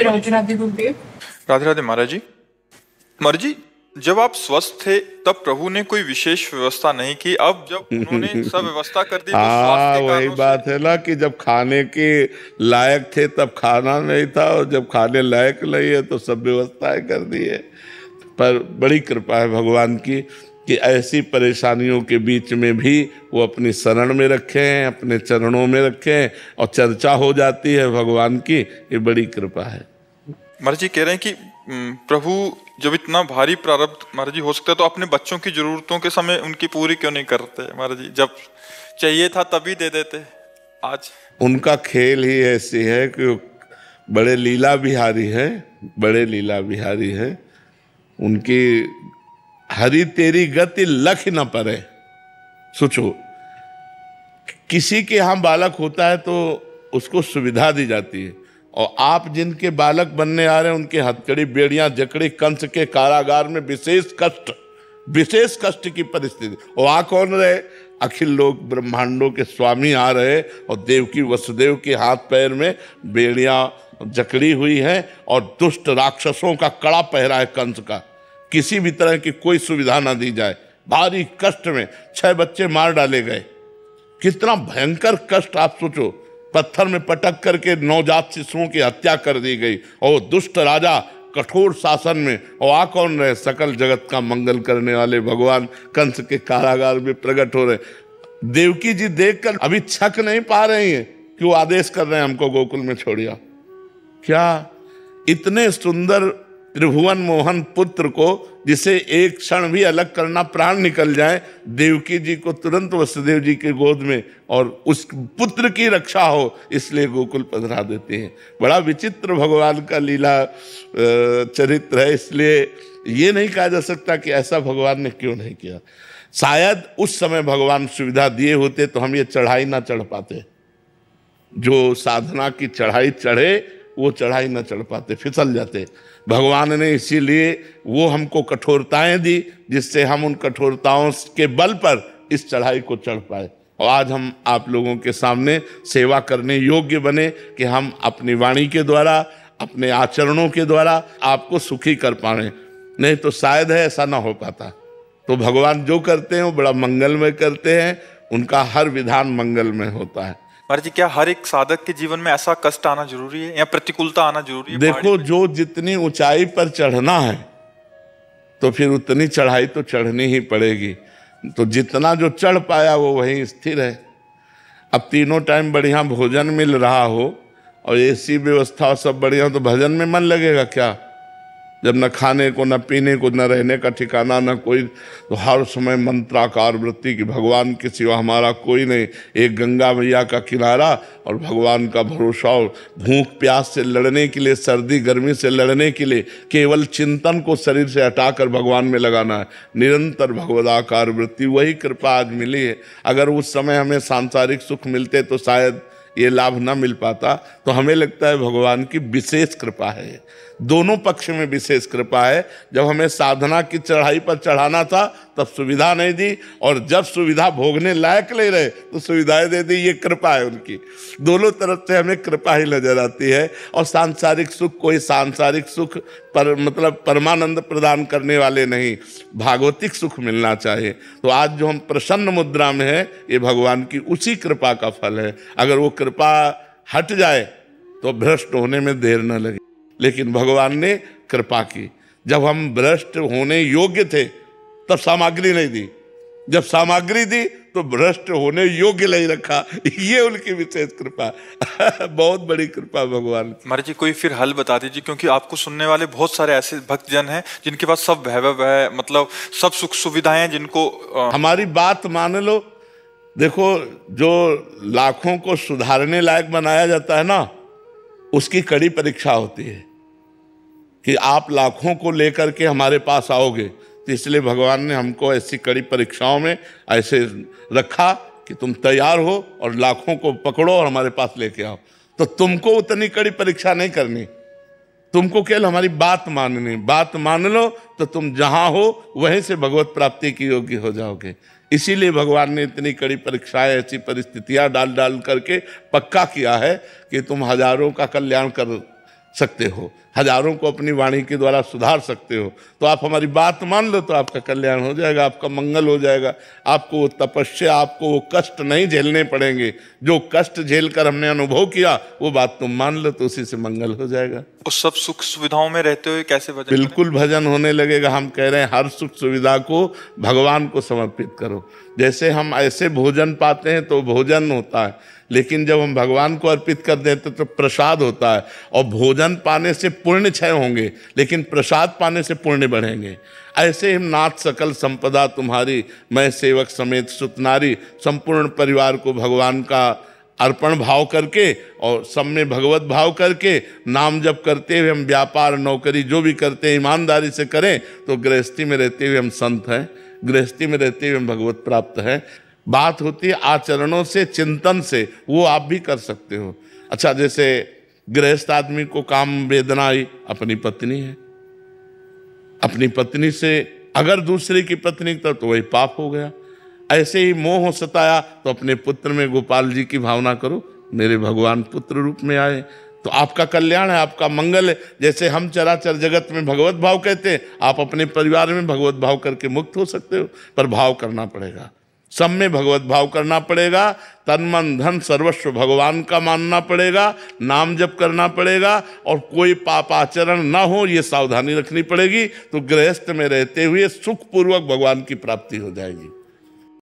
राधे राधे गुरुदेव। राधे राधे महाराज जी। महाराज जी, जब आप स्वस्थ थे तब प्रभु ने कोई विशेष व्यवस्था नहीं की, अब जब उन्होंने सब व्यवस्था कर दी तो स्वास्थ्य के वही कारणों बात से है ना कि जब खाने के लायक थे तब खाना नहीं था, और जब खाने लायक नहीं है तो सब व्यवस्थाएं कर दी है। पर बड़ी कृपा है भगवान की कि ऐसी परेशानियों के बीच में भी वो अपनी शरण में रखे हैं, अपने चरणों में रखे हैं और चर्चा हो जाती है भगवान की। ये बड़ी कृपा है। महाराज जी कह रहे हैं कि प्रभु जब इतना भारी प्रारब्ध महाराज जी हो सकता है तो अपने बच्चों की जरूरतों के समय उनकी पूरी क्यों नहीं करते? महाराज जी जब चाहिए था तभी दे देते। आज उनका खेल ही ऐसी है कि वो बड़े लीला बिहारी है, बड़े लीला बिहारी है। उनकी हरि तेरी गति लख न परे। सोचो, किसी के यहाँ बालक होता है तो उसको सुविधा दी जाती है, और आप जिनके बालक बनने आ रहे हैं उनके हथकड़ी बेड़ियां जकड़ी, कंस के कारागार में विशेष कष्ट की परिस्थिति। और आ कौन रहे? अखिल लोक ब्रह्मांडों के स्वामी आ रहे, और देवकी वसुदेव के हाथ पैर में बेड़ियां जकड़ी हुई हैं, और दुष्ट राक्षसों का कड़ा पहरा है कंस का। किसी भी तरह की कोई सुविधा ना दी जाए। भारी कष्ट में 6 बच्चे मार डाले गए। कितना भयंकर कष्ट आप सोचो। पत्थर में पटक करके नवजात शिशुओं की हत्या कर दी गई, और दुष्ट राजा कठोर शासन में। और आ कौन रहे? सकल जगत का मंगल करने वाले भगवान कंस के कारागार में प्रकट हो रहे। देवकी जी देखकर अभी छक नहीं पा रही हैं कि वो आदेश कर रहे हैं हमको गोकुल में छोड़िया। क्या इतने सुंदर त्रिभुवन मोहन पुत्र को, जिसे एक क्षण भी अलग करना प्राण निकल जाए, देवकी जी को तुरंत वसुदेव जी के गोद में, और उस पुत्र की रक्षा हो इसलिए गोकुल पधरा देते हैं। बड़ा विचित्र भगवान का लीला चरित्र है। इसलिए ये नहीं कहा जा सकता कि ऐसा भगवान ने क्यों नहीं किया। शायद उस समय भगवान सुविधा दिए होते तो हम ये चढ़ाई ना चढ़ पाते। जो साधना की चढ़ाई चढ़े वो चढ़ाई न चढ़ पाते, फिसल जाते। भगवान ने इसीलिए वो हमको कठोरताएं दी, जिससे हम उन कठोरताओं के बल पर इस चढ़ाई को चढ़ पाए, और आज हम आप लोगों के सामने सेवा करने योग्य बने कि हम अपनी वाणी के द्वारा, अपने आचरणों के द्वारा आपको सुखी कर पाए। नहीं तो शायद है ऐसा ना हो पाता। तो भगवान जो करते हैं वो बड़ा मंगलमय करते हैं, उनका हर विधान मंगलमय होता है। महाराज जी क्या हर एक साधक के जीवन में ऐसा कष्ट आना जरूरी है या प्रतिकूलता आना जरूरी है? देखो, जो जितनी ऊंचाई पर चढ़ना है तो फिर उतनी चढ़ाई तो चढ़नी ही पड़ेगी। तो जितना जो चढ़ पाया वो वहीं स्थिर है। अब तीनों टाइम बढ़िया भोजन मिल रहा हो और ऐसी व्यवस्था सब बढ़िया, तो भजन में मन लगेगा क्या? जब न खाने को, न पीने को, न रहने का ठिकाना, न कोई, तो हर समय मंत्राकार वृत्ति की भगवान के सिवा हमारा कोई नहीं। एक गंगा मैया का किनारा और भगवान का भरोसा, और भूख प्यास से लड़ने के लिए, सर्दी गर्मी से लड़ने के लिए केवल चिंतन को शरीर से हटाकर भगवान में लगाना है। निरंतर भगवदाकार वृत्ति, वही कृपा आज मिली है। अगर उस समय हमें सांसारिक सुख मिलते तो शायद ये लाभ ना मिल पाता। तो हमें लगता है भगवान की विशेष कृपा है, दोनों पक्ष में विशेष कृपा है। जब हमें साधना की चढ़ाई पर चढ़ाना था तब सुविधा नहीं दी, और जब सुविधा भोगने लायक ले रहे तो सुविधाएं दे दी। ये कृपा है उनकी। दोनों तरफ से हमें कृपा ही नजर आती है। और सांसारिक सुख कोई सांसारिक सुख पर मतलब परमानंद प्रदान करने वाले नहीं, भागवतिक सुख मिलना चाहिए। तो आज जो हम प्रसन्न मुद्रा में है, ये भगवान की उसी कृपा का फल है। अगर वो कृपा हट जाए तो भ्रष्ट होने में देर न लगे। लेकिन भगवान ने कृपा की। जब हम भ्रष्ट होने योग्य थे तब सामग्री नहीं दी, जब सामग्री दी तो भ्रष्ट होने योग्य नहीं रखा। ये उनकी विशेष कृपा बहुत बड़ी कृपा भगवान की। महाराज जी कोई फिर हल बता दीजिए, क्योंकि आपको सुनने वाले बहुत सारे ऐसे भक्तजन हैं जिनके पास सब वैभव है, मतलब सब सुख सुविधाएं हैं, जिनको हमारी बात मान लो। देखो, जो लाखों को सुधारने लायक बनाया जाता है ना, उसकी कड़ी परीक्षा होती है कि आप लाखों को लेकर के हमारे पास आओगे। तो इसलिए भगवान ने हमको ऐसी कड़ी परीक्षाओं में ऐसे रखा कि तुम तैयार हो और लाखों को पकड़ो और हमारे पास लेके आओ। तो तुमको उतनी कड़ी परीक्षा नहीं करनी, तुमको केवल हमारी बात माननी। बात मान लो तो तुम जहां हो वहीं से भगवत प्राप्ति की योग्य हो जाओगे। इसीलिए भगवान ने इतनी कड़ी परीक्षाएं, ऐसी परिस्थितियां डाल डाल करके पक्का किया है कि तुम हजारों का कल्याण कर सकते हो, हजारों को अपनी वाणी के द्वारा सुधार सकते हो। तो आप हमारी बात मान लो तो आपका कल्याण हो जाएगा, आपका मंगल हो जाएगा। आपको वो तपस्या, आपको वो कष्ट नहीं झेलने पड़ेंगे। जो कष्ट झेलकर हमने अनुभव किया वो बात तुम मान लो तो उसी से मंगल हो जाएगा। उस सब सुख सुविधाओं में रहते हुए कैसे भजन करें? बिल्कुल भजन होने लगेगा। हम कह रहे हैं हर सुख सुविधा को भगवान को समर्पित करो। जैसे हम ऐसे भोजन पाते हैं तो भोजन होता है, लेकिन जब हम भगवान को अर्पित कर देते तो प्रसाद होता है। और भोजन पाने से पुण्य क्षय होंगे, लेकिन प्रसाद पाने से पुण्य बढ़ेंगे। ऐसे हम नाथ सकल संपदा तुम्हारी, मैं सेवक समेत सुत नारी, संपूर्ण परिवार को भगवान का अर्पण भाव करके और सब में भगवत भाव करके नाम जप करते हुए हम व्यापार नौकरी जो भी करते हैं ईमानदारी से करें तो गृहस्थी में रहते हुए हम संत हैं, गृहस्थी में रहते हुए हम भगवत प्राप्त हैं। बात होती है आचरणों से, चिंतन से, वो आप भी कर सकते हो। अच्छा, जैसे गृहस्थ आदमी को काम वेदना आई, अपनी पत्नी है, अपनी पत्नी से अगर दूसरे की पत्नी तो वही पाप हो गया। ऐसे ही मोह सताया तो अपने पुत्र में गोपाल जी की भावना करो, मेरे भगवान पुत्र रूप में आए तो आपका कल्याण है, आपका मंगल है। जैसे हम चराचर जगत में भगवत भाव कहते हैं, आप अपने परिवार में भगवत भाव करके मुक्त हो सकते हो। पर भाव करना पड़ेगा, सब में भगवत भाव करना पड़ेगा। तन मन धन सर्वस्व भगवान का मानना पड़ेगा, नाम जप करना पड़ेगा और कोई पाप आचरण ना हो ये सावधानी रखनी पड़ेगी। तो गृहस्थ में रहते हुए सुखपूर्वक भगवान की प्राप्ति हो जाएगी।